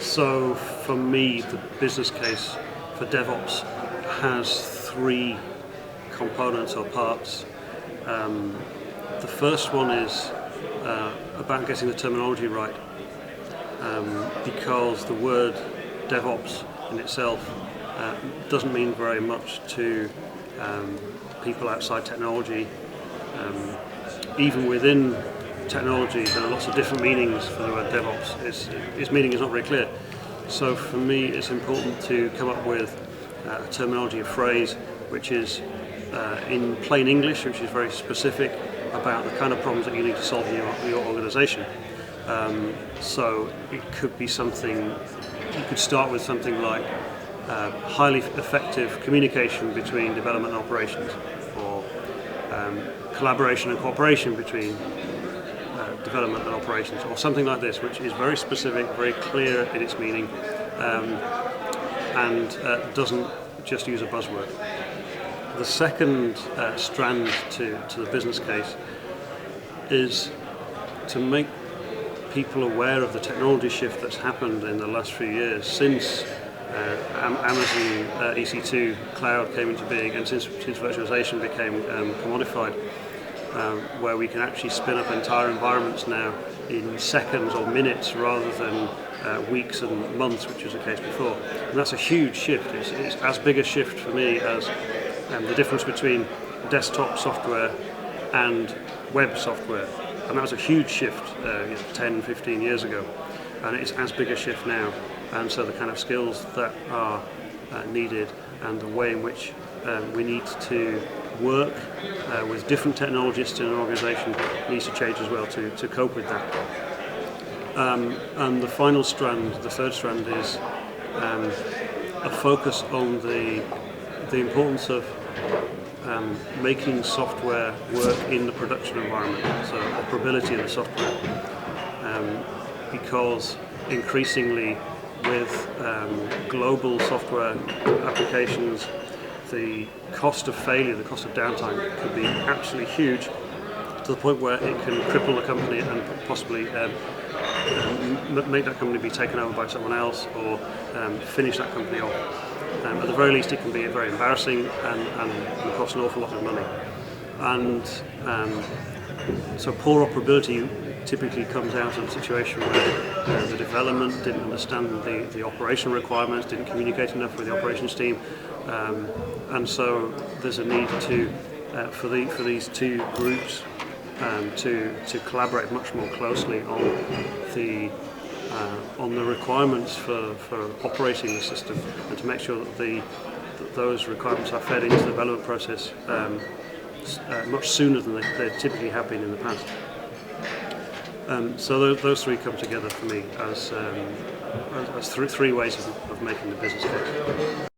So for me, the business case for DevOps has three components or parts. The first one is about getting the terminology right, because the word DevOps in itself doesn't mean very much to people outside technology. Even within technology, there are lots of different meanings for the word DevOps. Its meaning is not very clear. So for me, it's important to come up with a terminology, a phrase, which is in plain English, which is very specific about the kind of problems that you need to solve in your organization. So it could be something, you could start with something like highly effective communication between development and operations, or collaboration and cooperation between development and operations, or something like this, which is very specific, very clear in its meaning, and doesn't just use a buzzword. The second strand to the business case is to make people aware of the technology shift that's happened in the last few years since Amazon EC2 cloud came into being, and since virtualization became commodified, where we can actually spin up entire environments now in seconds or minutes rather than weeks and months, which was the case before. And that's a huge shift. It's as big a shift for me as the difference between desktop software and web software. And that was a huge shift 10, 15 years ago. And it's as big a shift now. And so the kind of skills that are needed and the way in which we need to work with different technologists in an organization needs to change as well to cope with that. And the final strand, the third strand, is a focus on the importance of making software work in the production environment, so operability of the software, because increasingly with global software applications, the cost of failure, the cost of downtime could be absolutely huge, to the point where it can cripple the company and possibly make that company be taken over by someone else, or finish that company off. At the very least, it can be very embarrassing and cost an awful lot of money. And so poor operability typically comes out of a situation where the development didn't understand the operational requirements, didn't communicate enough with the operations team, and so there's a need to for these two groups to collaborate much more closely on the requirements for operating the system, and to make sure that those requirements are fed into the development process much sooner than they typically have been in the past. So those three come together for me as three ways of making the business case.